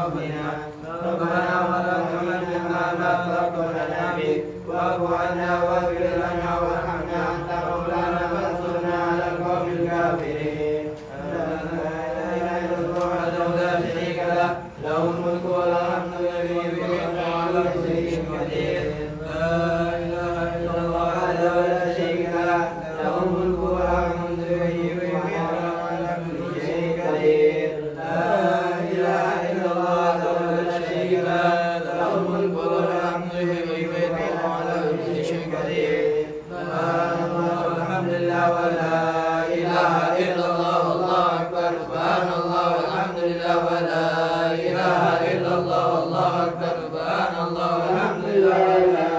قبلنا ربنا ولا تحملنا ما لا طاقة لنا به واعف عنا واغفر لنا وارحمنا أنت مولانا فانصرنا على القوم الكافرين لا إله إلا الله وحده لا شريك له له الملك والحمد يحيي ويميت وعلى كل شيء قدير لا إله إلا الله وحده لا شريك له له الملك والحمد يحيي ويميت وعلى كل شيء قدير لا إله إلا الله وحده لا شريك له له الملك والحمد يحيي ويميت وعلى كل شيء قدير سبحان الله والحمد لله ولا إله إلا الله والله أكبر سبحان الله والحمد لله ولا إله إلا الله والله أكبر سبحان الله والحمد لله ولا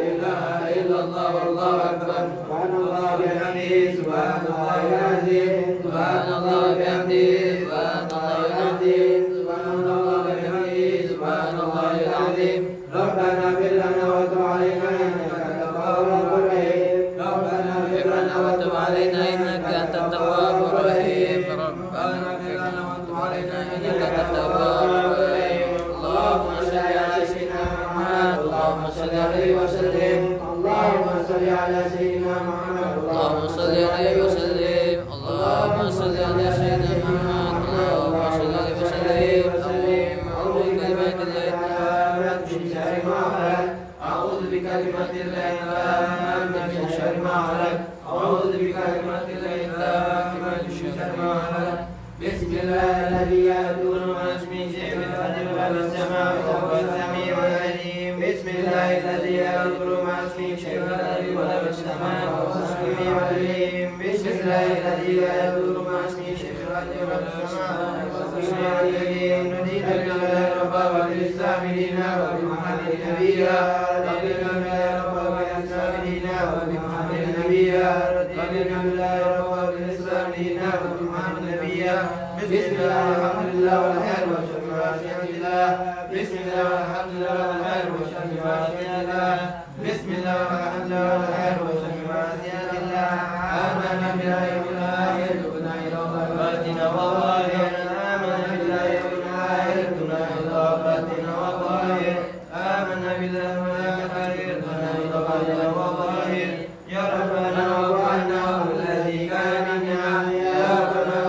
إله إلا الله والله أكبر سبحان الله بحمده سبحان الله العظيم سبحان الله بحمده سبحان الله العظيم سبحان الله بحمده سبحان الله العظيم ربنا اغفر لنا وتب علينا إنك أنت التواب الرحيم ربنا اغفر لنا وتب علينا إنك أنت التواب الرحيم ربنا اغفر لنا وتب علينا إنك أنت التواب الرحيم اللهم صل على سيدنا محمد اللهم صل عليه وسلم اللهم صل على سيدنا محمد اللهم صل عليه وسلم اللهم صل على سيدنا محمد اللهم صل عليه وسلم أعوذ بكلمات الله التامات من شر ما خلق أعوذ بكلمات الله التامات من شر ما خلق أعوذ بكلمات الله التامات من شر ما خلق بسم الله الذي يأتون ما اسمه شيء بالقدر ولا السماء وهو السميع العليم بسم الله الذي يأتون ما اسمه شيء بالقدر ولا السماء وهو السميع العليم بسم الله الذي يأتون ما اسمه شيء بالقدر ولا السماء وهو السميع العليم ندين بالله ربا وبالإسلام دينا وبمحمد نبيا رضينا بالله ربا وبالإسلام دينا وبمحمد نبيا رضينا بالله ربا وبالإسلام دينا وبمحمد نبيا بسم الله والحمد لله والخير والشر وعافية الله بسم الله والحمد لله والخير والشر وعافية الله بسم الله والحمد لله والخير والشر وعافية الله آمنا بالله والآخر تبنا إلى الله باتنا وظاهر آمنا بالله والآخر تبنا إلى باتنا وظاهر آمنا بالله والآخر تبنا إلى باتنا وظاهر يا ربنا وعنا الذي كان منا يا ربنا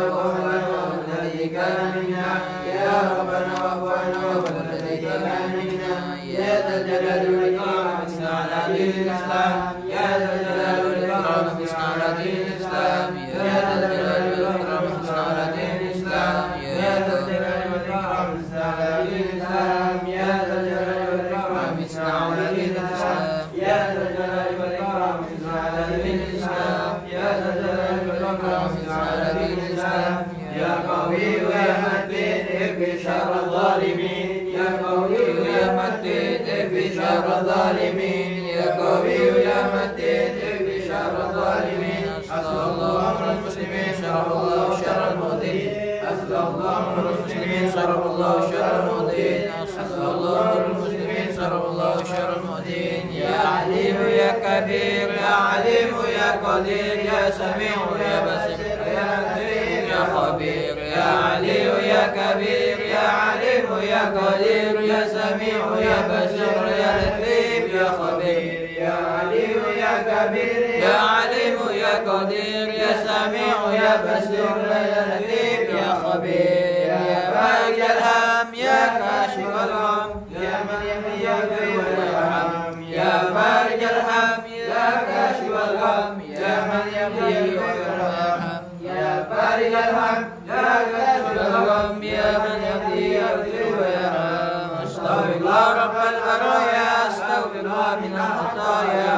كان منا يا ربنا وفقنا والذي كان منا يا ذا الجلال والإكرام حسن على دين الإسلام يا ذا الجلال والإكرام حسن على دين الإسلام يا ذا الجلال والإكرام حسن على دين الإسلام يا ذا الجلال والإكرام حسن على دين الإسلام يا ذا الجلال والإكرام حسن على دين الإسلام يا ذا الجلال والإكرام حسن على دين الإسلام يا ذا الجلال والإكرام حسن على دين الإسلام يا قوي يا متين اكفي شر الظالمين يا قوي يا متين اكفي شر الظالمين يا قوي يا متين اكفي شر الظالمين حسب الله امر المسلمين شرف الله شر المؤذين حسب الله امر المسلمين شرف الله شر المؤذين حسب الله امر المسلمين شرف الله شر المؤذين يا عليم يا كبير يا عليم يا قدير يا سميع يا بصير يا لطيف يا خبير يا علي يا كبير يا عليم يا قدير يا سميع يا بصير يا لطيف يا خبير يا علي يا كبير يا عليم يا قدير يا سميع يا بصير يا لطيف يا خبير يا فارج الهم يا كاشف الغم يا من يغفر ويرحم يا فارج الهم يا كاشف الغم يا من يغفر ويرحم يا فارج الهم يا كاشف الغم يا من يغفر ويرحم استغفر الله رب البرايا استغفر الله من الخطايا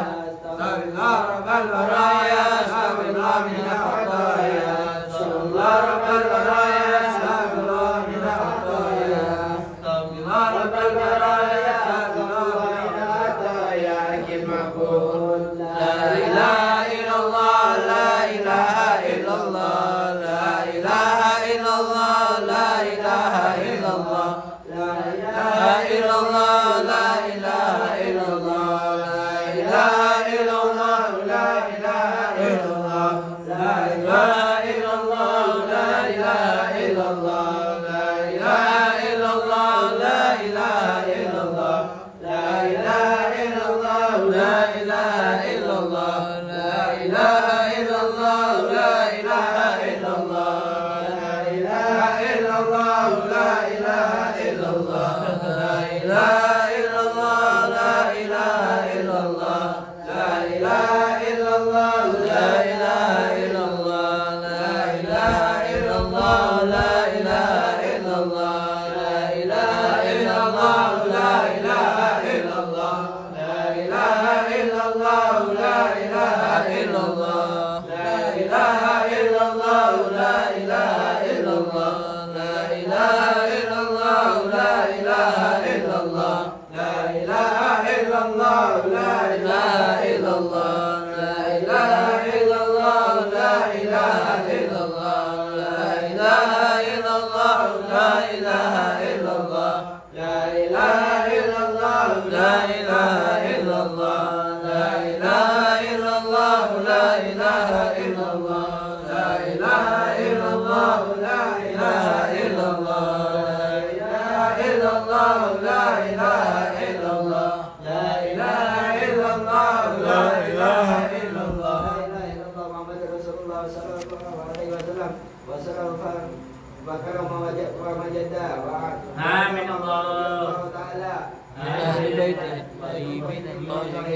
استغفر الله رب البرايا استغفر الله من الخطايا استغفر الله رب البرايا استغفر الله من الخطايا استغفر الله رب البرايا استغفر الله من الخطايا المقبول لا اله الا الله لا اله الا الله لا اله الا الله لا اله الا الله لا اله الا الله لا اله الا الله لا اله الا الله لا اله الا الله لا اله الا الله لا اله الا الله لا اله الا الله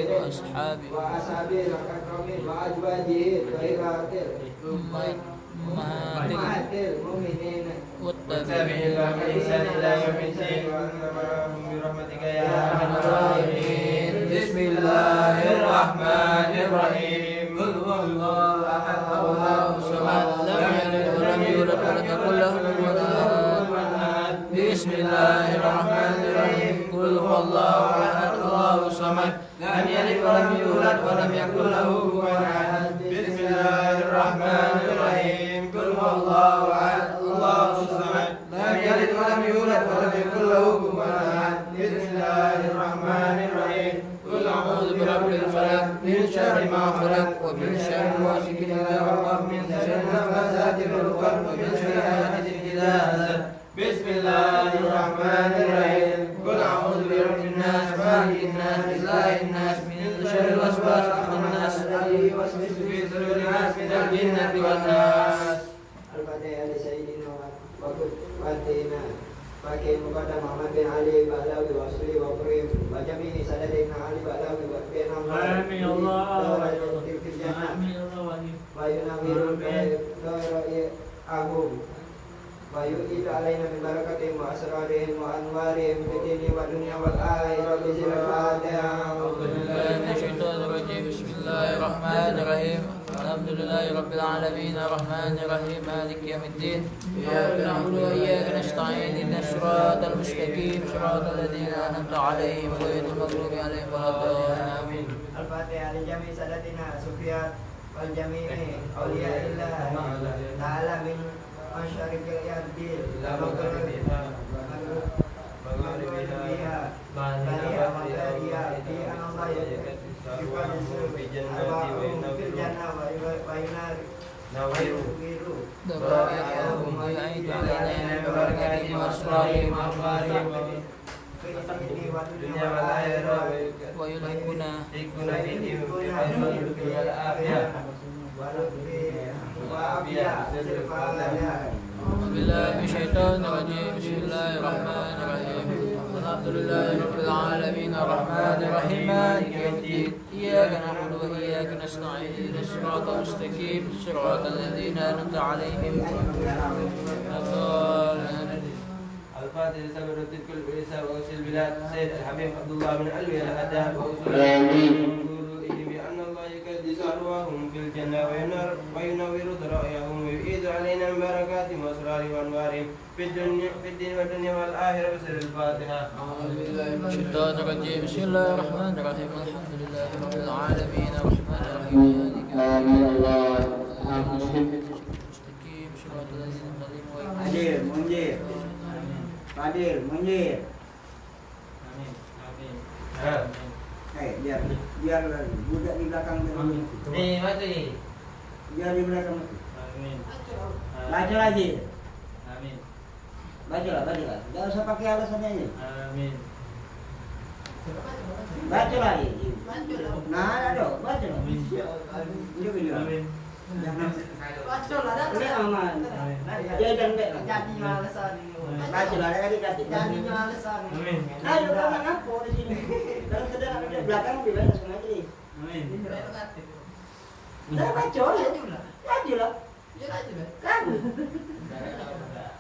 وأصحابه وأصحابه الأكرمين وأزواجه الطاهرات أمهات المؤمنين والتابعين لهم بإحسان إلى يوم الدين وأن معهم برحمتك يا أرحم الراحمين. بسم الله الرحمن الرحيم. قل هو الله أحد الله الصمد لم يلد ولم يولد ولم يكن له كفوا أحد. بسم الله الرحمن الرحيم. قل هو الله أحد الله الصمد لم يلد ولم يولد ولم يكن له كفوا أحد. بسم الله الرحمن الرحيم. قل هو الله أحد الله الصمد لم يلد ولم يولد ولم يكن له كفوا أحد. بسم الله الرحمن الرحيم. قل أعوذ برب الفلق من شر ما خلق ومن شر غاسق إذا وقب من شر النفاثات في العقد ومن شر حاسد إذا حسد. بسم الله الرحمن الرحيم. قل أعوذ برب الناس مالك الناس إله الناس من شر الوسواس الخناس الذي يوسوس في صدور الناس من الجنة والناس. الفاتحة لسيدنا وقتنا Pakai kepada Muhammad bin Ali Ba'lawi wa Suli wa Qrim wa jami'i sadadina Ali Ba'lawi wa bin Muhammad amin Allah amin Allah wa yunawiru bi ahum wa yu'idu alaina min barakatihim wa asrarihim wa anwarihim fi dini wa dunya wal akhirah bi Al-Fatihah. Bismillahirrahmanirrahim. Alhamdulillahi Rabbil Alamin Ar-Rahmanir Rahim Maliki Yawmiddin Iyyaka na'budu wa iyyaka nasta'in Ihdinas siratal mustaqim siratal ladzina an'amta 'alaihim ghairil maghdubi 'alaihim waladdallin. Al-Fatihah li jami' sadatina Sufyan wal jami'i awliyaillah ta'ala min masyariqil ardi la maghribiha maghribiha bariha maghribiha fi anallah Bismillahirrahmanirrahim. Alhamdulillahi Rabbil Alamin Ar-Rahmanir Rahim Maliki Yawmiddin Iyyaka na'budu wa iyyaka nasta'in Ihdinas siratal mustaqim siratal ladzina an'amta 'alaihim الفاتحة لسبب تلك الإنسان وأوصي البلاد سيد الحبيب عبد الله بن علوي الأداب وأصوله بأن الله يقدس أرواحهم في الجنة وينور ذرائهم ويعيد علينا من بركات وأسرار وأنوارهم في الدين والدنيا والآخرة بسر الفاتحة. أعوذ بالله من الشيطان الرجيم. بسم الله الرحمن الرحيم. الحمد لله رب العالمين الرحمن الرحيم آمين الله المستقيم صراط الذين أنعمت عليهم غير Fadil, Munjir. Amin. Amin. Biar budak di belakang itu. Nih, mati. Biar di belakang. Amin. Baca lagi. Amin. Baca lah. Jangan usah pakai alasannya ini. Amin. Baca lagi. Nah, ada, baca lah. Amin. Jangan baca lah, ini aman. Jangan jadi alasan. Baca lah, jadi alasan. Amin. Ayo kamu ngapo di sini. Kalau sedang ada belakang bilang sengaja nih. Amin. Dah baca lah. Jadi lah. Kamu.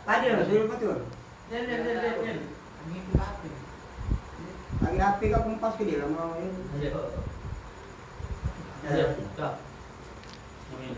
Tadi lah, suruh betul. Lagi HP kau kumpas ke dia lah mau ini. Ayo. Amin.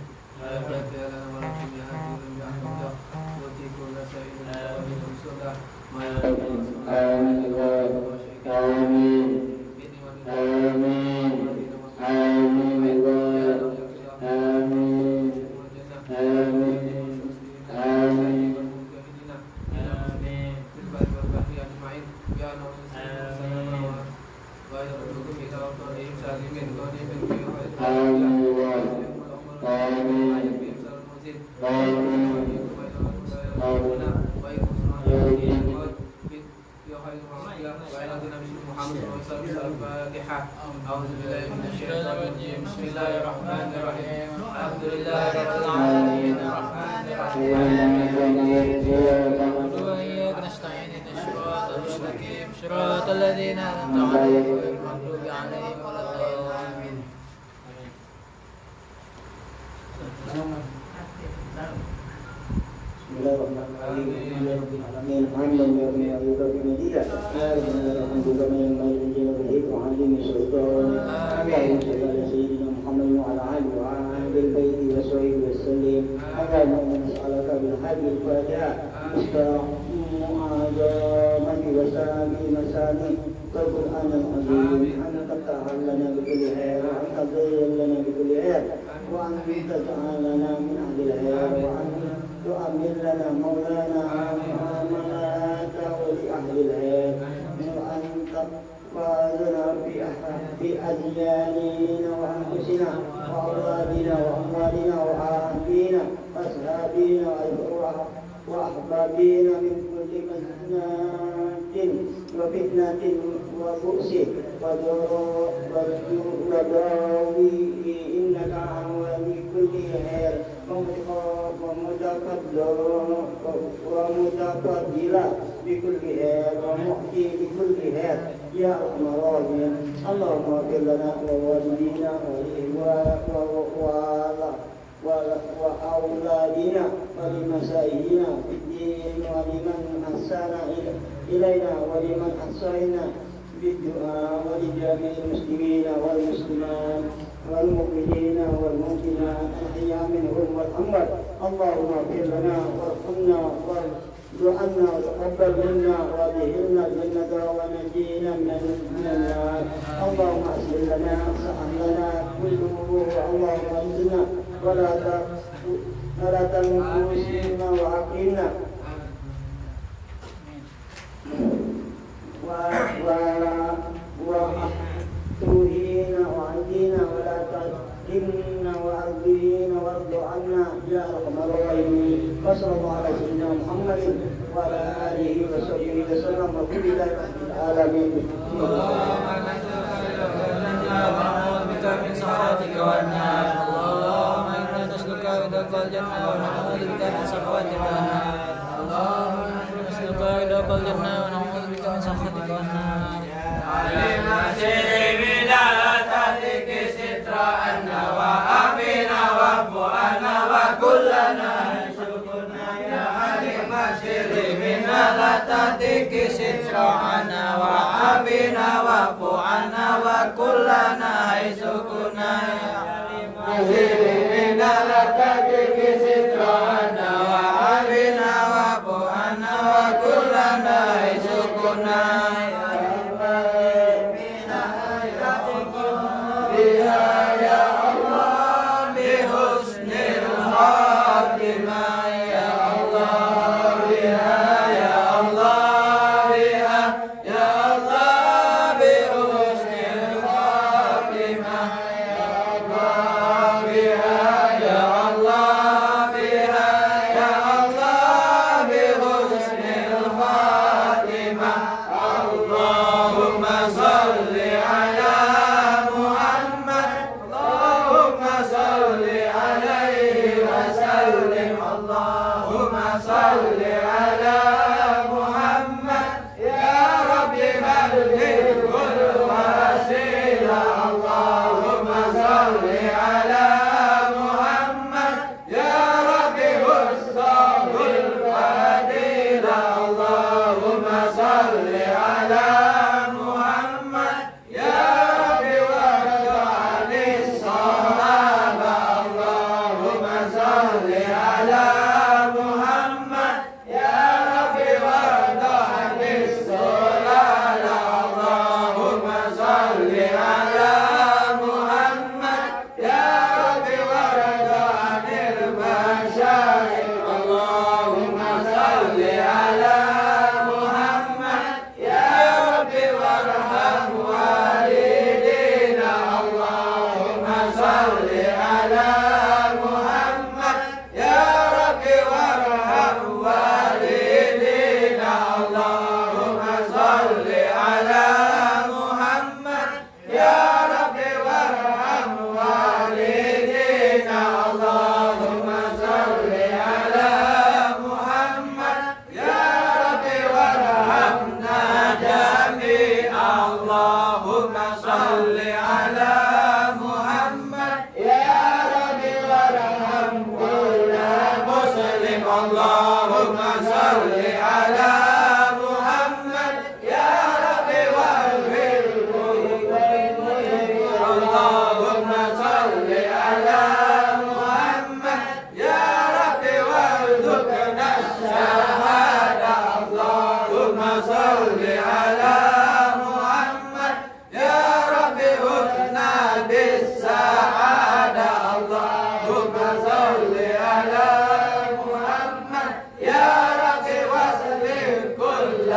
صراط الذين أنعمت عليهم غير المغضوب عليهم ولا الضالين. Amin. Hamdan ya Rabbi ayyuka bi madida. Ya Rabbana alhamdulillah min malik al-mulk wa alim sultan. Allahumma salli ala sayyidina Muhammad wa ala alihi wa ahli baiti wa sahbihi wa sallim. Allahumma nas'aluka bil hadi al-fatiha. Mu'adzamati wa sami masani. Al-Qur'an al-azim. Anta ta'ala lana bi kulli khair wa anta tayyib lana bi kulli khair. Wa anta ta'ala lana min ahli al-khair wa anta تؤمن لنا مولانا وملائكته لأهل الخير وأن تقبلنا في أدياننا وأنفسنا وأولادنا وأموالنا وأهلنا وأصحابنا وأحبابنا من كل وفتنة وبؤس وداوي إنك ولي كل خير ومتقبلا بكل خير ومؤتي بكل خير يا أرحم الراحمين. اللهم اغفر لنا ووالدينا وأولادنا ولمسائلنا في الدين ولمن أحسن إلينا ولمن أحسننا بالدعاء ولجميع المسلمين والمسلمات والمؤمنين والمؤمنات الأحياء منهم والأموات. اللهم اغفر لنا وارحمنا وارض وتقبل منا وادخلنا الجنة ونجينا من النار. اللهم اغفر لنا سألنا كله. اللهم انزلنا ولا تنقصنا وعقلنا وأحتوهينا وعندنا ولا تحرمنا وأرضينا وارض عنا يا أرحم الراحمين. وصلى الله على سيدنا محمد وعلى آله وصحبه وسلم وكل رب العالمين. ونعوذ بك من سخطك والنار. اللهم إنا نسألك رضاك الجنة ونعوذ بك من سخطك والنار. اللهم إنا نسألك رضاك الجنة ونعوذ بك من سخطك والنار. علينا سري بدايتك ستر عنا وعافنا واعف عنا وكلنا شكرنا يا عليم سري بدايتك ستر عنا وعافنا واعف عنا وكلنا حيث كنا يا عليم سري بدايتك ستر عنا وعافنا واعف عنا وكلنا حيث كنا. Allah صل على محمد يا رب وفقنا بالسعادة اللهم صل على محمد يا رب وسلم كل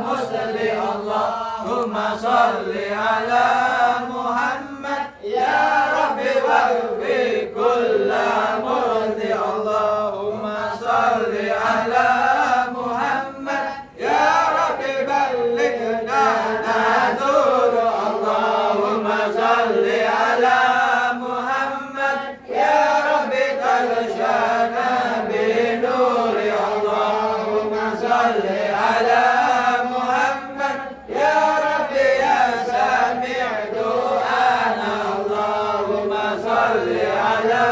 مسلم اللهم صل على محمد يا رب واغفر كل مرضي اللهم صل على محمد يا رب بلغنا نذور اللهم صل على محمد يا رب تغشانا بنور اللهم صل على محمد يا رب يا سامع دعانا اللهم صل على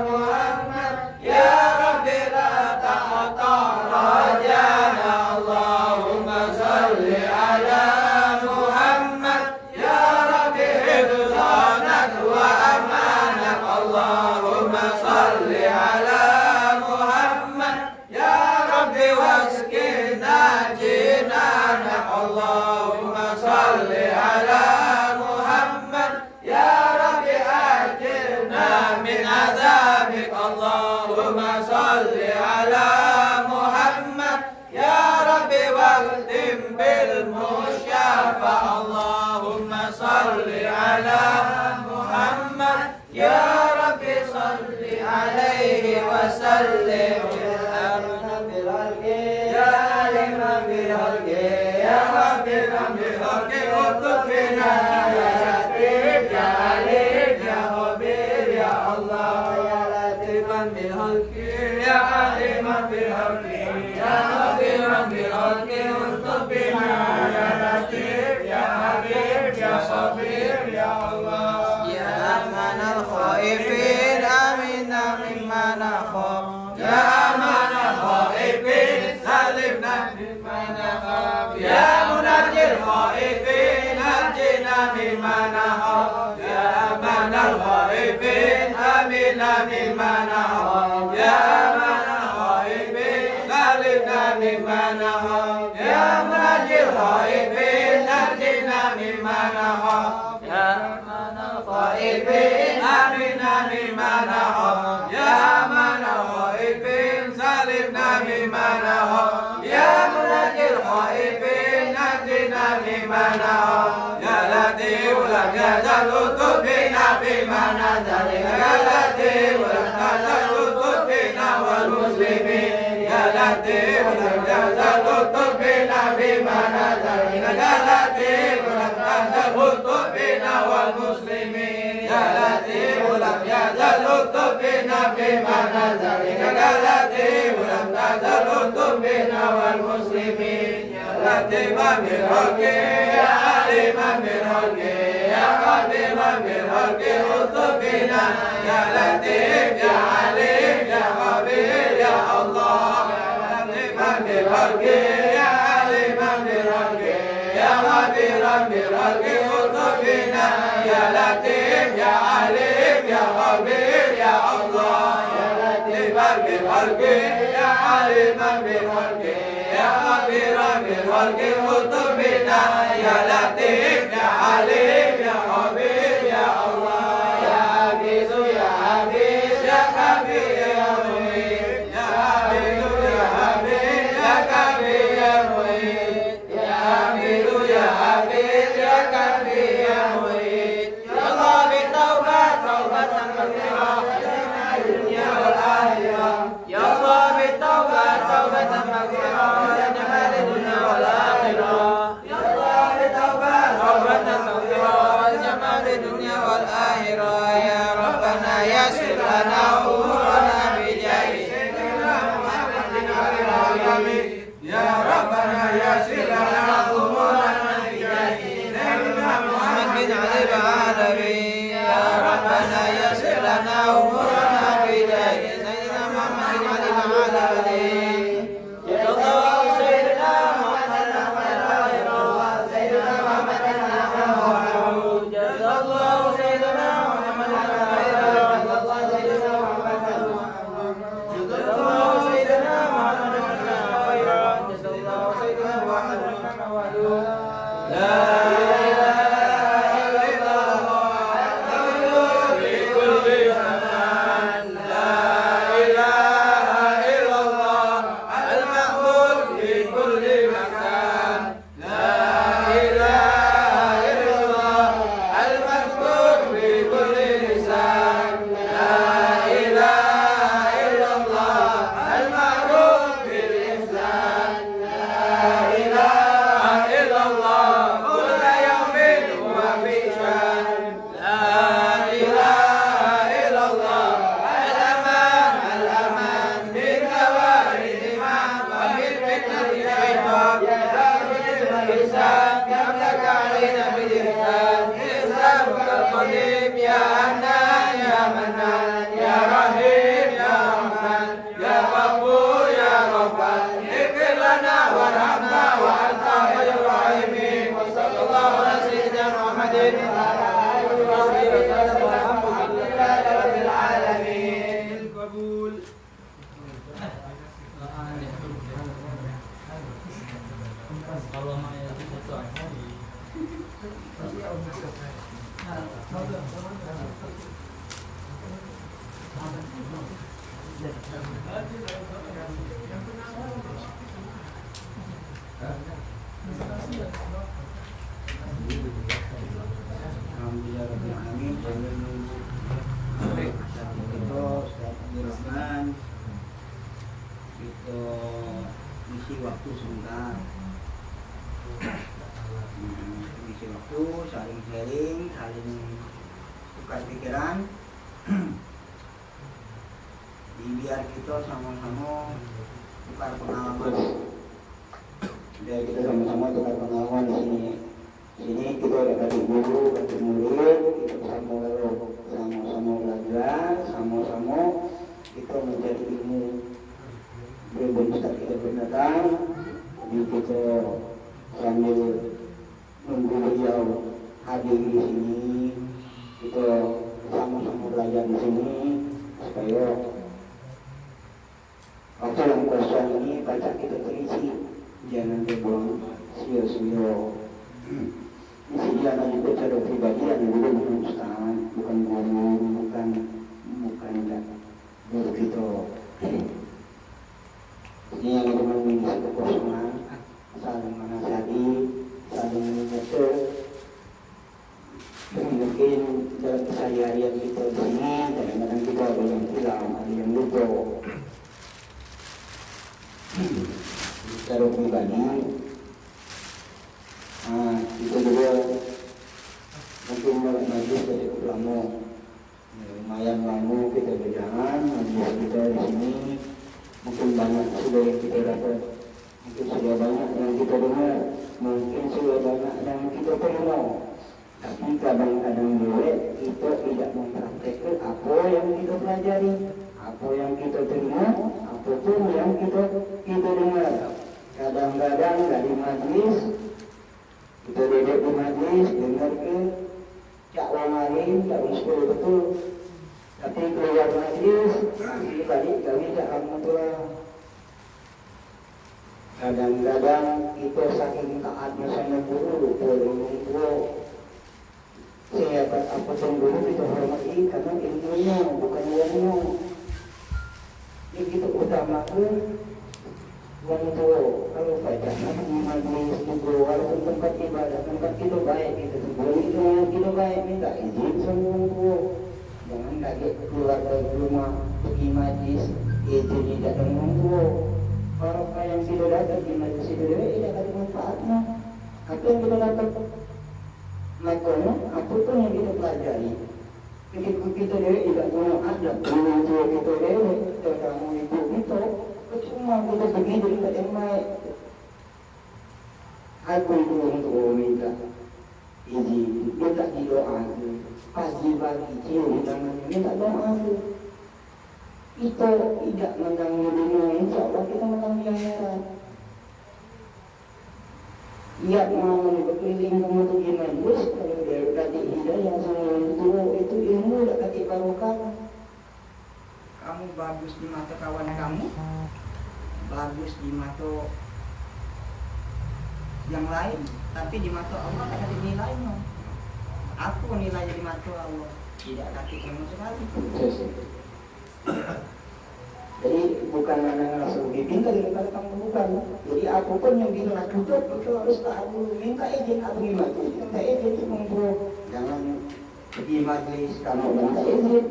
محمد يا رب لا تقطع رجانا اللهم صل على محمد يا رب حفظانك وأمانك اللهم صل على محمد يا رب واسكنا جنانك اللهم صل على محمد يا رب أجرنا من عذابك اللهم صل على محمد يا رب واختم بالمشافى اللهم صل على محمد يا رب صل عليه وسلم يا عليم بالحق يا حبيب بالحق وطفنا يا لطيف يا عليم يا خبير يا الله يا لطيفا بالحق يا عليم بالحق يا خبيرا بالحق وطفنا يا لطيف يا حبيب يا خبير يا الله يا أمن الخائفين آمنا مما نخاف يا أمن الخائفين سلمنا مما نخاف يا منجي الخائفين نجنا مما نخاف يا أمن الخائفين آمنا مما نخاف يا أمن الخائفين سلمنا مما نخاف يا منجي الخائفين نجنا مما نخاف يا أمن الخائفين آمنا مما نخاف يا أمن الخائفين سلمنا مما نخاف يا منجي الخائفين نجنا مما نخاف يا لطيف لم يزل لطف بنا فيما نزل يا لطيف لم يزل لطف بنا والمسلمين يا لطيف لم يزل لطف بنا فيما نزل يا لطيف لم يزل لطف بنا والمسلمين يا لطيف لم يزل لطف بنا فيما نزل يا لطيف لم يزل لطف بنا والمسلمين يا لطيفا بالحق يا عليما بالحق يا خبيرا بالحق لطف بنا يا لطيف يا عليم يا خبير يا الله يا لطيفا بالحق يا عليما بالحق يا خبيرا بالحق لطف بنا يا لطيف يا عليم يا خبير يا الله يا لطيفا بالحق يا عليما بالحق يا خبيرا بالحق لطف بنا يا لطيف يا عليم يا خبير يا الله يا حفيظ يا حفيظ يا كبير يا مهيب يا حفيظ يا حفيظ يا كبير يا مهيب يا حفيظ يا حفيظ يا كبير يا مهيب يا الله بالتوبة توبة مغفرة الدنيا والآخرة يا الله بالتوبة توبة مغفرة يا جمال الدنيا والآخرة يا الله بالتوبة توبة مغفرة wahdahu la ilaha illallah al-mahmud fi kulli zaman la ilaha illallah al-mahmud fi kulli makan la ilaha illallah al-mahmud fi kulli lisan la ilaha illallah al-ma'ruf bil ihsan la ilaha illallah kulla yawmin huwa fi shan la ilaha illallah al-aman min kawarid iman wa min fitnati syaitan ya rabbil ihsan ya alaina bil ihsan ihsan kal qadim ya hanan ya manan ya rahim ya rahman ya ghafur ya ghaffar ighfir lana warhamna wa anta khairur rahimin wa sallallahu ala sayyidina Muhammadin wa ala alihi wa sahbihi wa sallam walhamdulillahi rabbil alamin. Qabul. Allah Maha Esa. Itu isi waktu sebentar, isi waktu, saling sharing, saling tukar pikiran. Biar kita sama-sama tukar pengalaman. Biar kita sama-sama tukar pengalaman di sini. Sini kita udah dari guru, dari murid, kita sama-sama belajar, sama-sama kita mencari ilmu. Berbeda kita berdatang, jadi kita sambil nunggu beliau hadir di sini, kita sama-sama belajar di sini supaya waktu yang kosong ini baca kita terisi, jangan dibuang sia-sia. Isi jangan juga cara pribadi yang juga bukan ustaz, bukan guru, bukan guru kita. Ini yang memang mengisi kekosongan, saling menasihati, saling mengingatkan. Mungkin dalam keseharian kita di sini, kadang-kadang kita ada yang hilang, ada yang lupa. Secara pribadi, kita juga mungkin majlis dari ulama, lumayan lama kita berjalan, majlis kita di sini. Mungkin banyak sudah yang kita dapat, mungkin sudah banyak yang kita dengar, mungkin sudah banyak yang kita terima. Tapi kadang-kadang juga kita tidak mempraktekkan apa yang kita pelajari, apa yang kita terima, apapun yang kita dengar. Kadang-kadang dari majlis, kita duduk di majlis, dengar ke dakwah lain, tak betul. Tapi keluar majlis, balik kami tak alhamdulillah. Kadang-kadang kita saking taatnya sama guru, orang tua. Saya dapat apa pun guru kita hormati karena ilmunya, bukan uangnya. Ini kita utamakan orang tua. Kalau baca di majlis juga, walaupun tempat ibadah, tempat kita baik, kita baik, minta izin sama orang tua. Jangan kaget keluar dari rumah pergi majlis itu tidak ada tua. Orang yang tidak datang di majlis itu tidak ada manfaatnya. Apa yang kita dapat? Makanya apapun yang kita pelajari, ketika kita tidak mau ada orang tua kita terutama ibu kita, cuma kita pergi dari tempat yang baik. Aku itu untuk minta izin, minta didoakan. Pagi-pagi cium tangannya, minta doa itu. Kita tidak menang di dunia, insya Allah kita menang di akhirat. Ia mau berkeliling untuk majlis, kalau dia kasih hidayah sama orang tua, itu ilmu dah kasih barokah. Kamu bagus di mata kawan kamu, bagus di mata yang lain, tapi di mata Allah tak ada nilainya. Aku nilainya di mata Allah tidak ada sama sekali. Jadi bukan mana langsung diminta dengan kamu bukan. Jadi apapun yang bilang tutup itu harus tahu minta izin aku gimana. Minta izin monggo. Jangan di majlis kamu minta izin.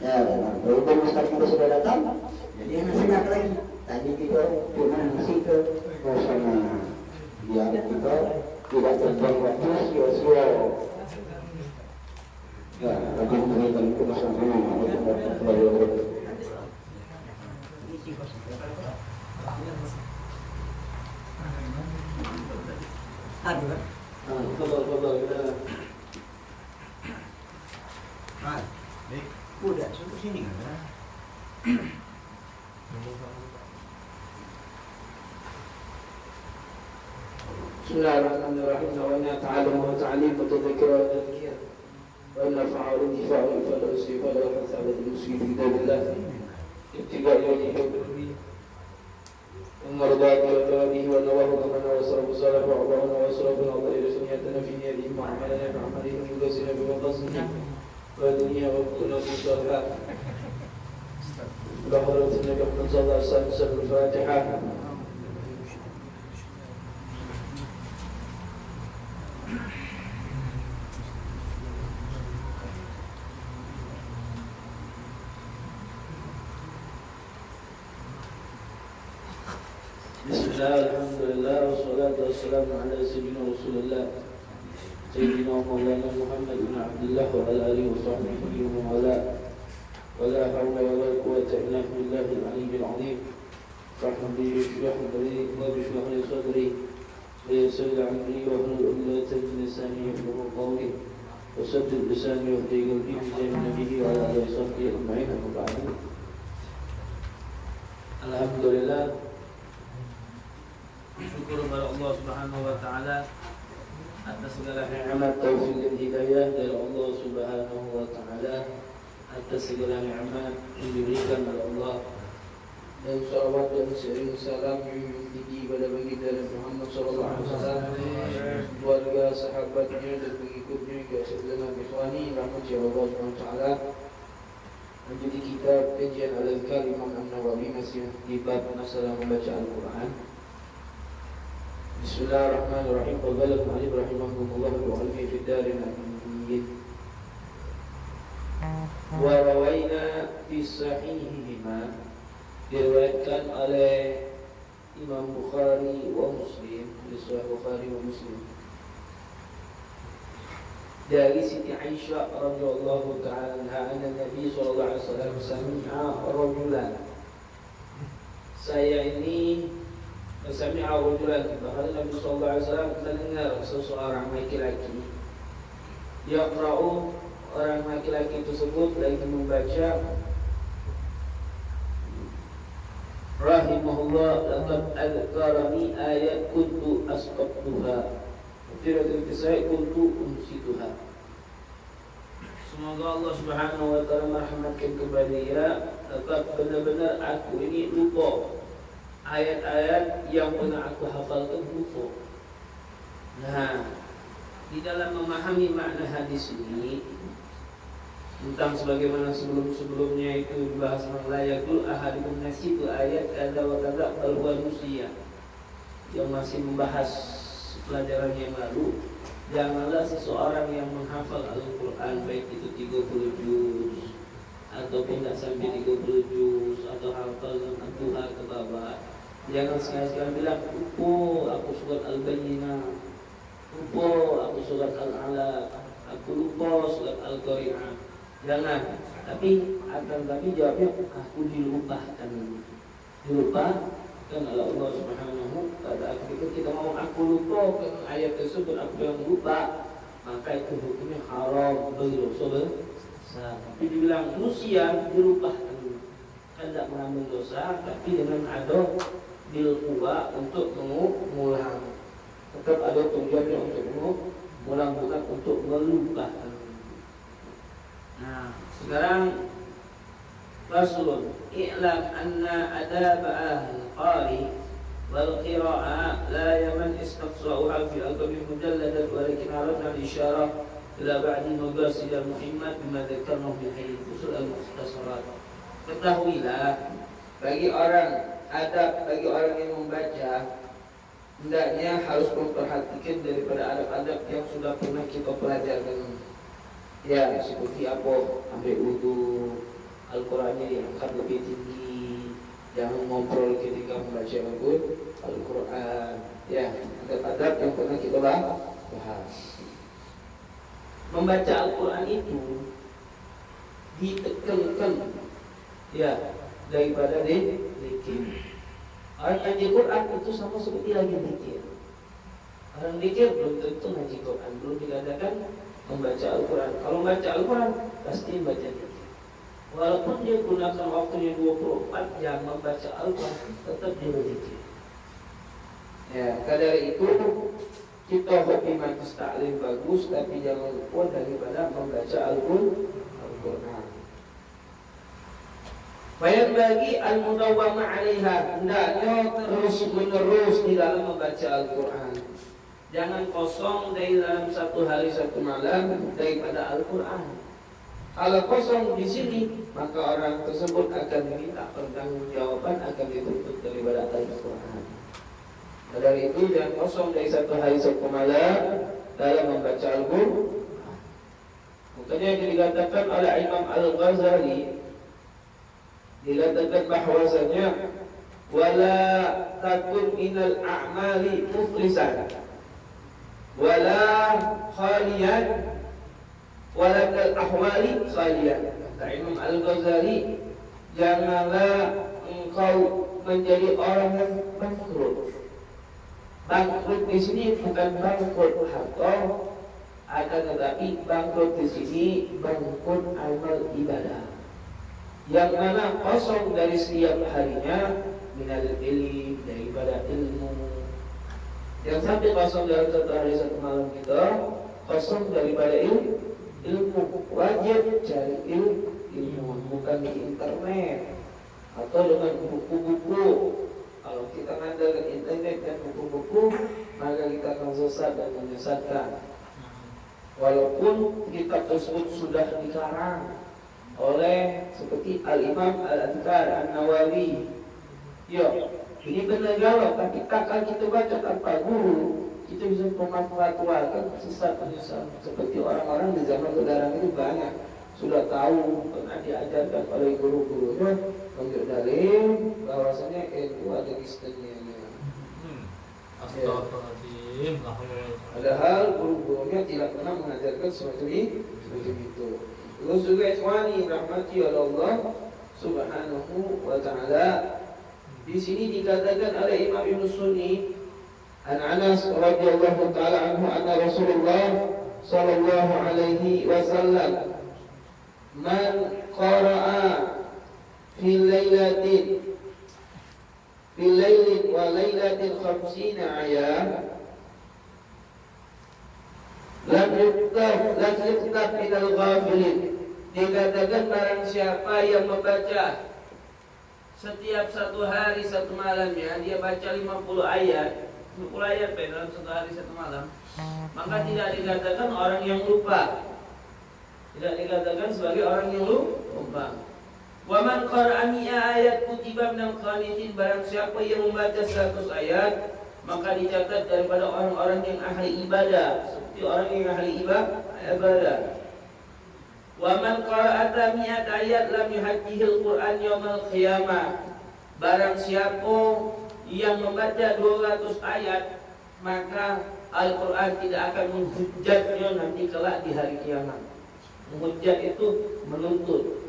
Ya, walaupun Ustaz kita sudah datang, jadi yang nasihat lagi. Tadi kita cuma ngasih ke suasana biar kita tidak terbuang waktu sia-sia. Ya, bagi mengenai itu masalah ini itu kembali. Ada kan? Betul kita. Nah, udah sampai sini kan? Bismillahirrahmanirrahim. Nawaitu ta'alum wa ta'lim wa tadhkir wa tadhkir. Wa naf'a wa intifa' wa ifad wa istifa wa hasabah al-muslim bi kitabillah. Ibtiga' wajhi ومرضات وثوابه ونواه كما وصرف الصالح وعضانا وصرف العضائر سنيتنا في نيته وعملنا بعمله ويقسنا بمقصده ودنيا وقتنا في صالحات بحضرة النبي محمد صلى الله عليه وسلم الفاتحة. Bismillah, alhamdulillah, wassalatu wassalamu ala sayyidina Rasulullah Sayyidina Maulana Muhammad bin Abdullah wa ala alihi wa sahbihi wa wala wa la hawla wa la quwwata illa billahil aliyyil azim. Rahmati yushrah sadri wa bishrah li sadri wa yassir li amri wa hlul 'uqdatan min lisani yafqahu qawli wa saddid lisani wa hdi qalbi bi jamin nabihi wa ala alihi wa sahbihi ajma'in. Amma ba'du. Alhamdulillah, syukur kepada Allah Subhanahu wa taala atas segala nikmat taufik dan hidayah dari Allah Subhanahu wa taala, atas segala nikmat yang diberikan oleh Allah, dan salawat dan sering salam yang tinggi pada baginda Nabi Muhammad sallallahu alaihi wasallam, keluarga, sahabatnya dan pengikutnya hingga segenap ikhwani rahmati Allah Subhanahu wa taala. Menjadi kitab kajian Al-Azkar Imam An-Nawawi masih di bab masalah membaca Al-Quran. Bismillahirrahmanirrahim. Qala al-mu'allif rahimahullah wa alfi fi darin al-amin. Wa rawaina fi sahihihima, diriwayatkan oleh Imam Bukhari wa Muslim, di Sahih Bukhari wa Muslim, dari Siti Aisyah radhiyallahu ta'ala anha, anna Nabi sallallahu alaihi wasallam sami'a rajulan. Saya ini sami'a rajulan, bahkan Nabi sallallahu alaihi wasallam mendengar seseorang laki-laki, yaqra'u, orang laki-laki tersebut lagi membaca, rahimahullah laqad adkarani ayat kuntu asqatuha Firatul Kisai kuntu umsituha. Semoga Allah Subhanahu wa taala merahmatkan kepada dia. Tetap benar-benar aku ini lupa ayat-ayat yang pernah aku hafalkan, lupa. Nah, di dalam memahami makna hadis ini, tentang sebagaimana sebelum-sebelumnya itu dibahas layakul ahadikum nasitu ayat kada wa kada al nusia, yang masih membahas pelajaran yang lalu. Janganlah seseorang yang menghafal Al-Quran, baik itu 30 juz ataupun tidak sampai 30 juz, atau hafal dengan Tuhan ke bawah, jangan sekali-sekali bilang, aku surat Al-Bayyinah, aku surat Al-Alaq, aku lupa surat Al-Qari'ah. Jangan, tapi jawabnya, aku dilupakan oleh Allah Subhanahu wa taala. Ketika kita ngomong aku lupa ayat tersebut, aku yang lupa, maka itu hukumnya haram, berdosa besar. Tapi dibilang nusia, dilupakan, kan tidak mengambil dosa, tapi dengan ada bilquwa untuk mengulang. Tetap ada tujuannya untuk mengulang, bukan untuk melupakan. Nah, sekarang faslun i'lam anna adab al-qari wal لا يمن استقصاؤها في أقل مجلدة ولكن أردنا الإشارة إلى بعض المقاصد المهمة بما ذكرناه في حين الفصول المختصرات. Ketahuilah bagi orang adab, bagi orang yang membaca, hendaknya harus memperhatikan daripada adab-adab yang sudah pernah kita pelajarkan. Ya, seperti apa? Ambil wudu, Al-Qurannya diangkat lebih tinggi, jangan ngobrol ketika membaca Al-Quran. Ya, adab-adab yang pernah kita bahas. Membaca Al-Quran itu ditekankan, ya, daripada zikir. Orang ngaji Quran itu sama seperti lagi zikir. Orang zikir belum tentu ngaji Quran, belum dikatakan membaca Al-Quran. Kalau membaca Al-Quran pasti baca zikir. Walaupun dia gunakan waktunya 24 jam membaca Al-Quran, tetap dia berzikir. Ya, kadar itu kita hobi majlis taklim bagus, tapi jangan lupa daripada membaca Al-Quran. Bayan bagi al-mudawwama 'alaiha, hendaknya terus menerus di dalam membaca Al-Quran. Jangan kosong dari dalam satu hari satu malam daripada Al-Quran. Kalau kosong di sini, maka orang tersebut akan diminta pertanggungjawaban, akan dituntut daripada Al-Quran. Dari itu jangan kosong dari satu hari satu malam dalam membaca Al-Quran. Makanya dikatakan oleh Imam Al-Ghazali, dikatakan bahwasanya wala takun minal a'mali muflisan wala khaliyan wala kal ahwali khaliyan. Kata Imam Al-Ghazali, janganlah engkau menjadi orang yang bangkrut. Bangkrut di sini bukan bangkrut harta, akan tetapi bangkrut di sini bangkrut amal ibadah, yang mana kosong dari setiap harinya minal ilmi, daripada ilmu. Yang sampai kosong dalam satu hari satu malam kita kosong daripada ilmu. Wajib cari ilmu, bukan di internet atau dengan buku-buku. Kalau kita mengandalkan internet dan buku-buku, maka kita akan sesat dan menyesatkan. Walaupun kitab tersebut sudah dikarang oleh seperti Al-Imam Al-Adhkar An-Nawawi. Ya, ini benar galau, tapi takkan kita baca tanpa guru, kita bisa memanfaatkan sesat menyesat. Seperti orang-orang di zaman sekarang itu banyak sudah tahu, pernah diajarkan oleh guru-gurunya untuk dalil bahwasanya itu ada istimewa. Astagfirullahaladzim. Padahal guru-gurunya tidak pernah mengajarkan seperti itu. Terus juga ikhwani rahmati Allah subhanahu wa ta'ala, di sini dikatakan oleh Imam Ibnu Sunni an Anas radhiyallahu ta'ala anhu anna Rasulullah sallallahu alaihi wasallam man qara'a fi lailatin wa lailatin 50 ayat lam yuktab minal ghafilin. Dikatakan barang siapa yang membaca setiap satu hari satu malamnya, dia baca 50 ayat dalam satu hari satu malam, maka tidak dikatakan orang yang lupa, tidak dikatakan sebagai orang yang lupa. Wa man qara'a ayat kutiba minal qanitin, barang siapa yang membaca 100 ayat maka dicatat daripada orang-orang yang ahli ibadah, seperti orang yang ahli ibadah. Wa man qara'a mi'at ayat lam yuhajjihil Qur'an yaumal qiyamah, barang siapa yang membaca 200 ayat maka Al-Quran tidak akan menghujatnya nanti kelak di hari kiamat. Menghujat itu menuntut,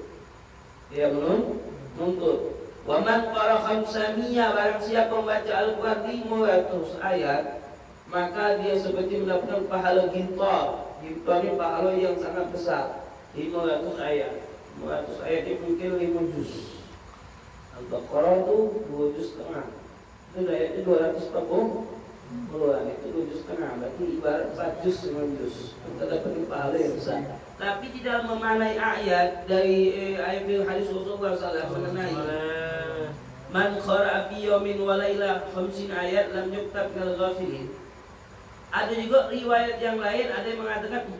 ya menuntut. Wa man qara'a khamsamiyah, barang siapa membaca Al-Quran 500 ayat maka dia seperti mendapatkan pahala gintar. Gintar ini pahala yang sangat besar. 500 ayat. 500 ayat itu mungkin 5 juz. Al-Baqarah itu 2 juz setengah. Itu ayatnya 240-an, itu 2 juz setengah. Berarti ibarat 4 juz 5 juz. Kita dapat pahala yang besar. Tapi tidak memanai ayat dari ayat hadis Rasulullah SAW mengenai Man qara'a fi yawmin wa laila 50 ayat lam yuktab minal ghafilin. Ada juga riwayat yang lain, ada yang mengatakan 40,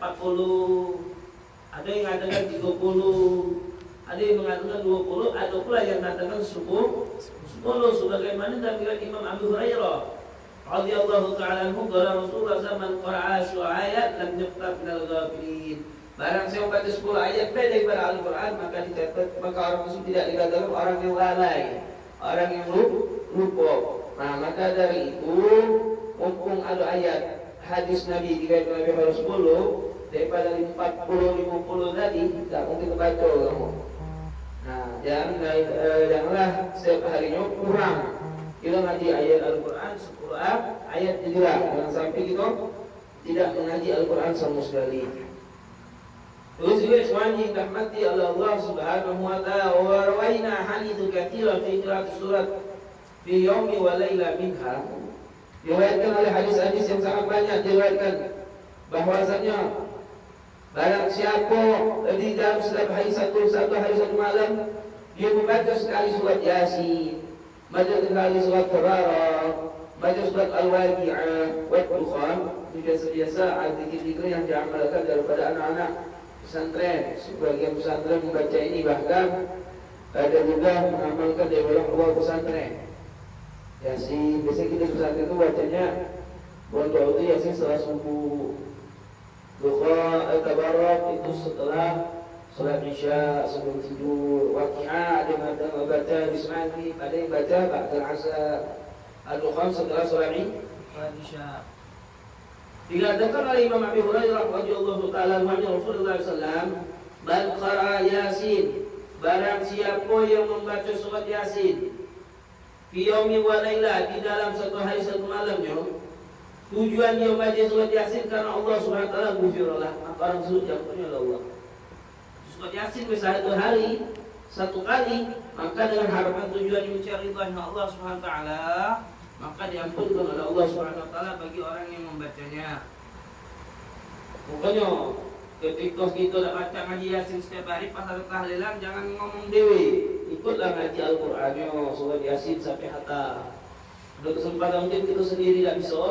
ada yang mengatakan 30, ada yang mengatakan 20, ada pula yang mengatakan 10 sebagaimana dalam riwayat Imam Abu Hurairah radhiyallahu ta'ala anhu, qala Rasulullah sallallahu alaihi wasallam, man qara'a 10 ayat lam yuktab minal ghafilin. Barang siapa membaca 10 ayat daripada Al-Qur'an maka dicatat, maka orang tersebut tidak dikatakan orang yang lalai, orang yang lupa. Nah, maka dari itu mumpung ada ayat hadis Nabi dikatakan Nabi harus 10 daripada 40-50 tadi, tidak mungkin kebaca kamu. Nah, janganlah setiap harinya kurang kita ngaji ayat Al-Quran 10 ayat hijrah. Jangan sampai kita tidak mengaji Al-Quran sama sekali. Terus juga ikhwan yang dirahmati Allah Subhanahu wa ta'ala, wa rawaina haditsu katsiran fi qira'ati surat fi yaumi wa laila minha. Diriwayatkan oleh hadis-hadis yang sangat banyak, diriwayatkan bahwasanya barang siapa di dalam setiap hari satu hari satu malam dia membaca sekali surat Yasin, baca sekali surat Tabarak, baca surat Al-Waqi'ah, wa Dukhan, biasa-biasa zikir-zikir yang diamalkan daripada anak-anak pesantren. Sebagian pesantren membaca ini, bahkan ada juga mengamalkan daripada keluar pesantren. Yasin, biasanya kita pesantren itu bacanya buat itu Yasin setelah subuh. Dukhan, Tabarak itu setelah sholat isya sebelum tidur. Waqi'ah ada yang membaca bismillah, ada yang baca ba'dal asar. Al-Dukhan setelah sholat isya. Dikatakan oleh Imam Abi Hurairah radhiyallahu ta'ala anhu, Rasulullah sallallahu, man qara'a Yasin, barang siapa yang membaca surat Yasin fi yaumi wa laila, di dalam satu hari satu malamnya, tujuan dia membaca surat Yasin karena Allah Subhanahu wa taala ghufirallah, maka orang tersebut diampuni oleh Allah. Surat Yasin bisa satu hari satu kali, maka dengan harapan tujuan mencari ridha Allah Subhanahu wa taala, maka diampunkan oleh Allah Subhanahu wa taala bagi orang yang membacanya. Pokoknya ketika kita nak baca ngaji Yasin setiap hari pas ada tahlilan, jangan ngomong dewi, ikutlah ngaji Al-Qur'annya surat Yasin sampai hatam. Ada kesempatan mungkin kita sendiri tidak bisa,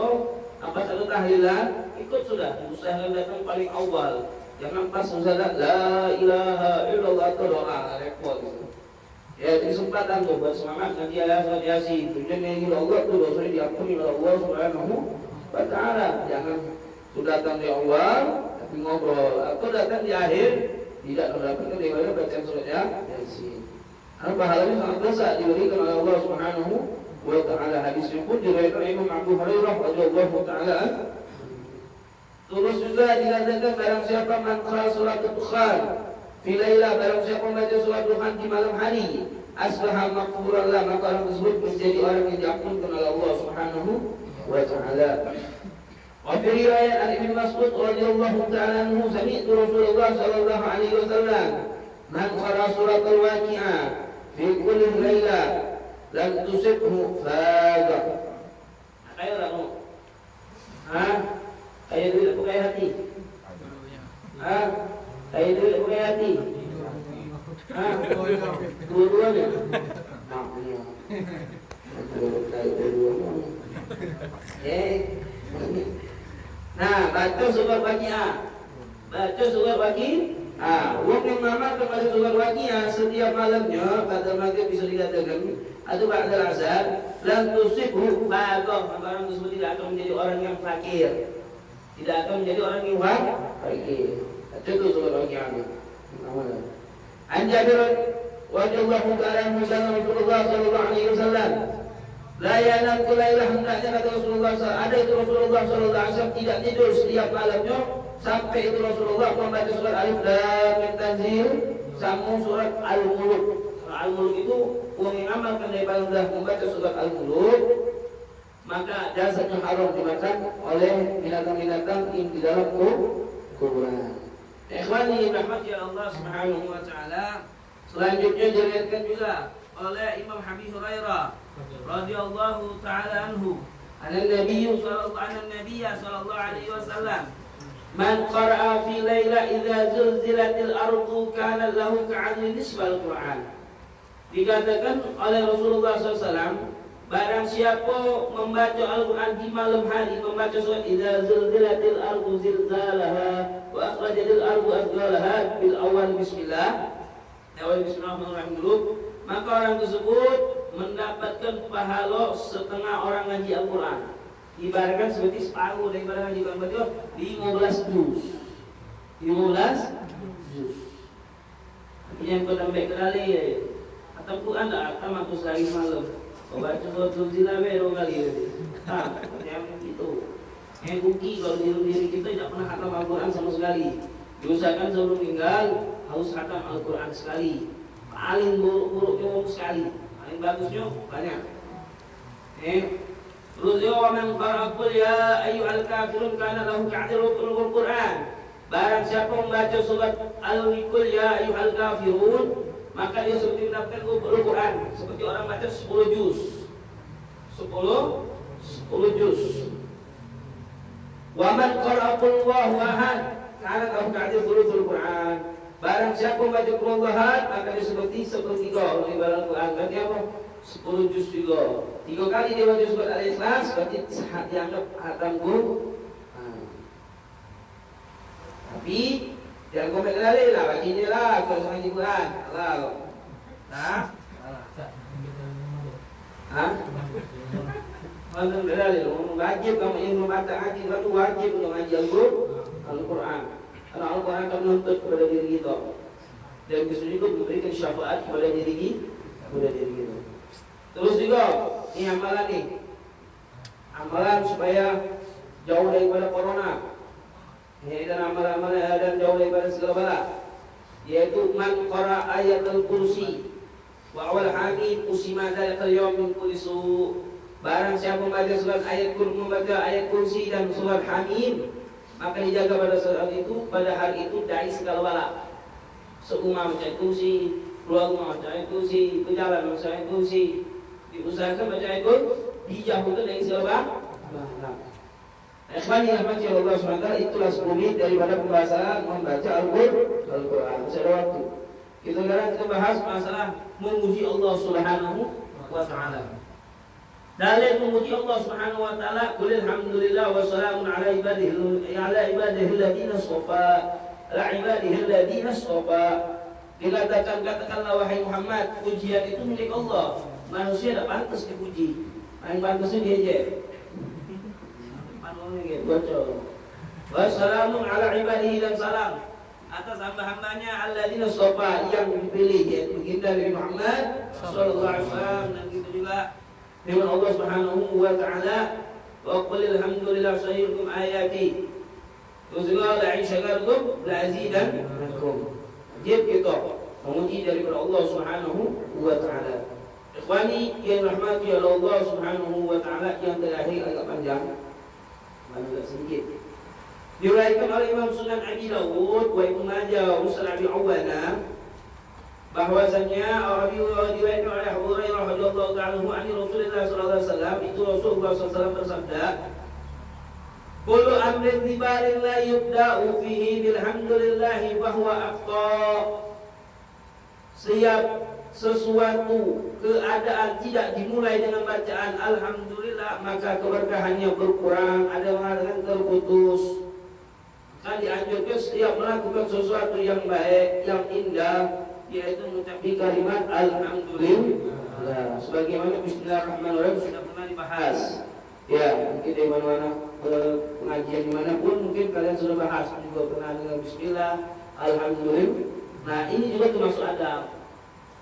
pas ada tahlilan ikut sudah, usahakan datang paling awal. Jangan pas usahakan la ilaha illallah atau doa repot gitu. Ya, itu kesempatan tuh buat semangat nanti ayat surat Yasin. Tujuannya ingin Allah tuh dosanya diampuni oleh Allah Subhanahu wa ta'ala. Jangan sudah datang di awal tapi ngobrol, atau datang di akhir tidak mendapatkan daripada bacaan surat Yasin. Karena pahalanya sangat besar diberikan oleh Allah Subhanahu wa ta'ala. Hadisnya pun diriwayatkan Imam Abu Hurairah radhiyallahu ta'ala. Terus juga dikatakan barang siapa man qara surat Dukhan fi laila, barang siapa membaca surat Dukhan di malam hari, asbaha maghfuran lah, maka orang tersebut menjadi orang yang diampunkan oleh Allah Subhanahu wa ta'ala. Wa fi riwayat an Ibnu Mas'ud radhiyallahu ta'ala anhu, sami'tu Rasulullah sallallahu alaihi wasallam, man qara surat Al-Waqi'ah fi kulli laila lam tusibhu fadha. Ayo kamu. Ayo dulu pakai hati. Ayo dulu pakai hati. Dua-duanya. Nah, baca surat Waqi'ah. Baca surat Waqi'ah. Wong yang mengamalkan baca surat Waqi'ah setiap malamnya pada maghrib bisa dikatakan atau ba'dal asar, lam tusibhu faqah, maka orang tersebut tidak akan menjadi orang yang fakir. Tidak akan menjadi orang yang fakir. Itu surat Waqi'ah. An Jabir radhiyallahu ta'ala anhu, Rasulullah sallallahu alaihi wasallam, la yanam kulailah, hendaknya kata Rasulullah, ada itu Rasulullah sallallahu alaihi wasallam tidak tidur setiap malamnya sampai itu Rasulullah membaca surat Alif Lam Mim Tanzil sama surat Al-Mulk. Al-Mulk itu orang yang amalkan daripada sudah membaca surat Al-Mulk, maka jasadnya haram dimakan oleh binatang-binatang yang di dalam kuburan. Ikhwani rahmati Allah Subhanahu wa ta'ala. Selanjutnya diriwayatkan juga oleh Imam Abi Hurairah radhiyallahu ta'ala anhu, Nabi sallallahu alaihi wasallam, man qara'a fi laila idza zulzilatil ardu kana lahu ka'adli nisbal Qur'an. Dikatakan oleh Rasulullah SAW, barang siapa membaca Al-Quran di malam hari, membaca surat Idza zulzilatil ardu zilzalaha wa akhrajatil ardu athqalaha bil awal bismillah, awal bismillahirrahmanirrahim dulu, maka orang tersebut mendapatkan pahala setengah orang ngaji Al-Quran. Ibaratkan seperti separuh daripada ngaji Al-Quran, berarti 15 juz. 15 juz. Yang kau tambah kenali ya. Atau Quran tak akan aku sehari malam. Kau baca surat Zulzilah baru kali ya. Macam itu. Yang rugi kalau diri kita tidak pernah khatam Al-Quran sama sekali. Diusahakan sebelum meninggal harus khatam Al-Quran sekali. Paling buruk-buruknya sekali. Paling bagusnya banyak. Terus ya man qara'ul ya ayyuhal kafirun kana lahu ka'dirul Quran. Barang siapa membaca surat Al-Qul ya ayyuhal kafirun, maka dia seperti mendapatkan Al-Quran, seperti orang baca 10 juz. 10 juz. Wa man qara'a qul huwallahu ahad, kana lahu ka'dirul Quran. Barang siapa membaca qul huwallahu ahad, maka dia seperti sepertiga dari Al-Quran. Berarti apa? 10 juz juga. 3 kali dia baca surat Al-Ikhlas, berarti dianggap khatam guru. Tapi jangan komen lagi lah, bacanya lah kalau sama Quran. Allah. Nah, Kalau dalil wajib kamu yang membaca ngaji itu wajib untuk ngaji Al-Quran. Karena Al-Quran akan menuntut kepada diri kita. Dan bisa juga memberikan syafaat kepada diri kita. Terus juga ini amalan nih. Amalan supaya jauh daripada corona. Ini adalah amalan-amalan dan jauh daripada segala bala. Yaitu man qara ayatul kursi wa awal hadid usima dalikal yawm min kulli su'. Barang siapa membaca surat ayat kursi dan surat Hamim, maka dijaga pada surat itu, pada hari itu dari segala bala. Seumah baca ayat kursi, keluar rumah baca ayat kursi, berjalan baca ayat kursi, diusahakan baca ayat kursi, dijauhkan dari segala bala. Ikhwan yang rahmati Allah SWT, itulah 10 menit daripada pembahasan membaca Al-Quran. Masih ada waktu. Kita bahas masalah memuji Allah Subhanahu wa Ta'ala. Dalil memuji Allah Subhanahu wa Ta'ala, qul alhamdulillah wa salamun ala ibadihi alladziina istafa. Dikatakan, katakanlah wahai Muhammad, pujian itu milik Allah. Manusia tidak pantas dipuji. Yang pantasnya diejek. Wassalamun ala ibadihi, dan salam atas hamba-hambanya alladzina istafa, yang dipilih, yaitu baginda Nabi Muhammad sallallahu alaihi wasallam. Dan gitu juga firman Allah Subhanahu wa Ta'ala, wa qul alhamdulillah sayyidum ayati. Terus juga la in syakartum la azidannakum. Wajib kita memuji daripada Allah Subhanahu wa Ta'ala. Ikhwani yang rahmati Allah Subhanahu wa Ta'ala, yang terakhir agak panjang, agak sedikit. Diriwayatkan oleh Imam Sunan Abi Dawud wa Ibnu Majah wa Musnad Abi Awana, bahwasanya diriwayatkan oleh Abu Hurairah radhiyallahu ta'ala anhu ani Rasulullah sallallahu alaihi wasallam, itu Rasulullah sallallahu alaihi wasallam bersabda, kullu amrin tibarin la yubda'u fihi bilhamdulillahi fa huwa afqa. Setiap sesuatu keadaan tidak dimulai dengan bacaan alhamdulillah, maka keberkahannya berkurang, ada mengatakan terputus. Maka dianjurkan setiap melakukan sesuatu yang baik, yang indah, yaitu mengucapkan kalimat alhamdulillah. Sebagaimana bismillahirrahmanirrahim sudah pernah dibahas. Ya, mungkin di mana-mana pengajian dimanapun mungkin kalian sudah bahas, juga pernah dengar bismillah, alhamdulillah. Nah, ini juga termasuk adab.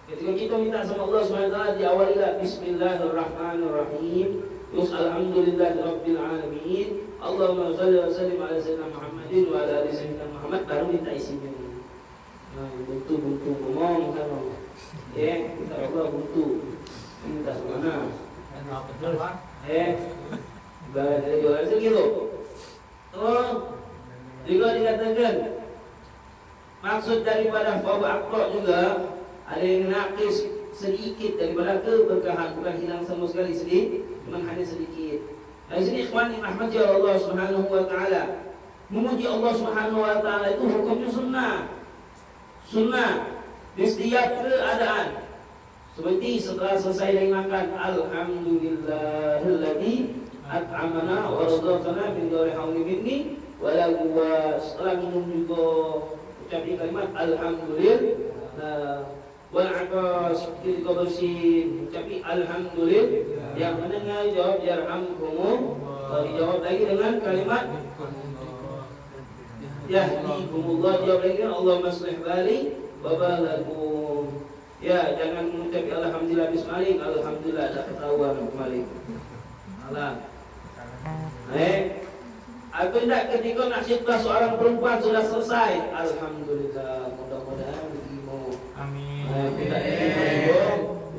Ketika kita minta sama Allah SWT, diawalilah bismillahirrahmanirrahim, terus alhamdulillahirabbil alamin, Allahumma shalli wa sallim ala sayyidina Muhammadin wa ala ali sayyidina Muhammad, baru minta isinya. Nah, buntu ngomong kan. Ya, kita Allah buntu. Minta mana? Dari jualan segitu. Oh, juga dikatakan maksud daripada fawa akro juga ada yang nakis sedikit daripada keberkahan, bukan hilang sama sekali, sedikit, cuma hanya sedikit. Dari sini ikhwan yang rahmati Allah Subhanahu wa Ta'ala, memuji Allah Subhanahu wa Ta'ala itu hukumnya sunnah. Sunnah di setiap keadaan. Seperti setelah selesai dari makan, alhamdulillahilladzi at'amana wa razaqana min ghairi haulin minni wala quwwata. Setelah minum juga ucapkan kalimat alhamdulillah. Wal atas ketika bersin ucapkan alhamdulillah. Yang mendengar jawab yarhamkumullah. Dijawab lagi dengan kalimat yahdikumullah. Jawab lagi dengan Allahumma shlih bali wa balakum. Ya, jangan mengucap alhamdulillah bismillah, alhamdulillah ada ketahuan kembali. Alah. Aku tidak ketika nasibah seorang perempuan sudah selesai. Alhamdulillah, mudah-mudahan begini. Amin. Tidak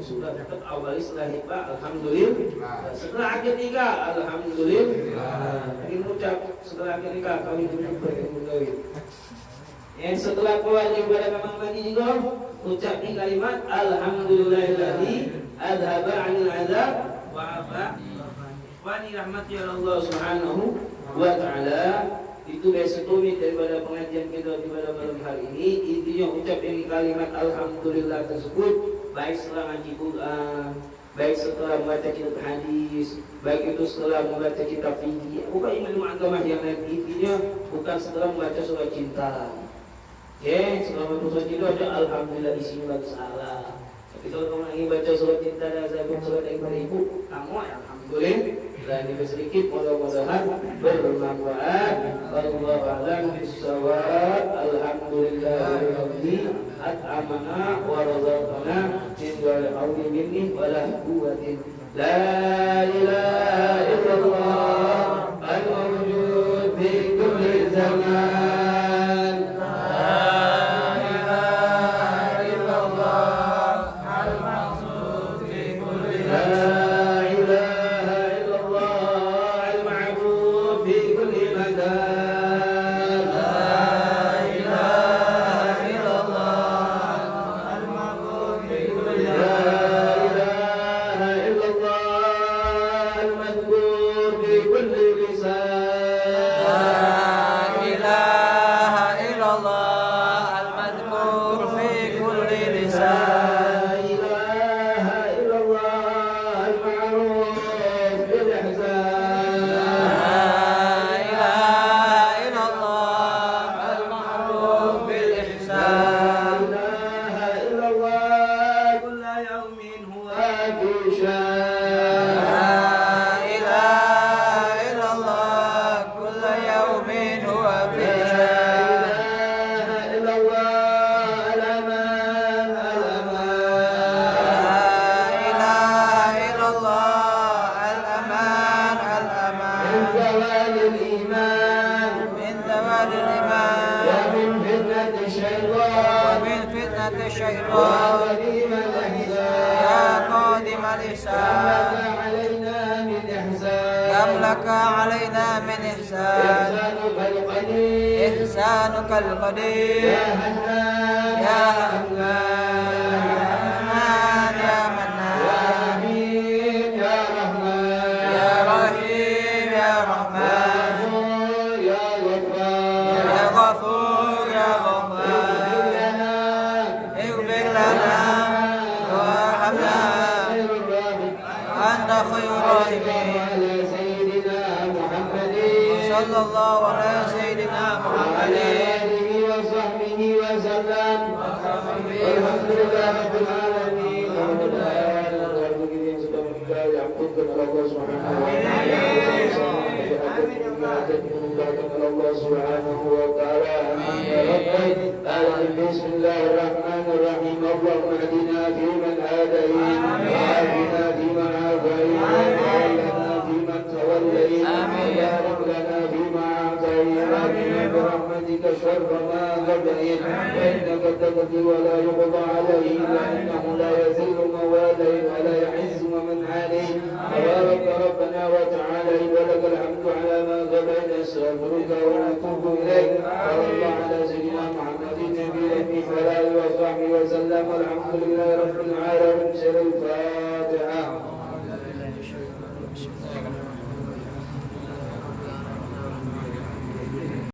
sudah dapat awal setelah hibah, alhamdulillah. Setelah akhir nikah, alhamdulillah. Ini mengucap setelah akhir nikah kami berjumpa dengan yang setelah keluar daripada kamar mandi juga ucap di kalimat alhamdulillahilladzi adhaba 'anil 'adzab wa 'afa wa ni rahmati Allah subhanahu wa ta'ala. Itu biasa tumit daripada pengajian kita pada malam hari ini. Intinya ucap di kalimat alhamdulillah tersebut baik setelah ngaji Quran, baik setelah membaca kitab hadis, baik itu setelah membaca kitab fikih, bukan ilmu agama yang lain. Intinya bukan setelah membaca surat cinta. Selama surat cinta ada alhamdulillah di sini bagus salah. Tapi kalau kamu lagi baca surat cinta dan saya pun surat yang beribu, kamu alhamdulillah. Dan ini sedikit mudah-mudahan bermanfaat. Wallahu a'lam bishawab. Alhamdulillahirabbil at'amana wa razaqana min ghairi haulin minni wala quwwatin. La ilaha illallah al-mawjud fi kulli zaman. إحسانك القدير يا حنان يا حنان يا منان يا رحيم يا رحمن يا رحيم يا رحمن يا غفار يا غفور يا غفار اغفر لنا وارحمنا أنت خير الراحمين. صلى الله على سيدنا محمد وآله وصحبه وسلم. والحمد لله رب العالمين. Allah Subhanahu wa ta'ala. Bismillahirrahmanirrahim. Allahumma hadina fi man hadayt wa afina fi man afayt wa tawallana fi man tawallayt wa barik lana fi ma a'tayt wa qina bi rahmatika sharra ma qadayt wa innaka taqdi wa la yuqda alayhi wa innahu la yazillu man walayt wa la yu'izzu man alayt. تبارك ربنا وتعالى ولك الحمد على ما قضيت. نستغفرك ونتوب اليك. صلى الله على سيدنا محمد النبي وعلى اله وصحبه وسلم. والحمد لله رب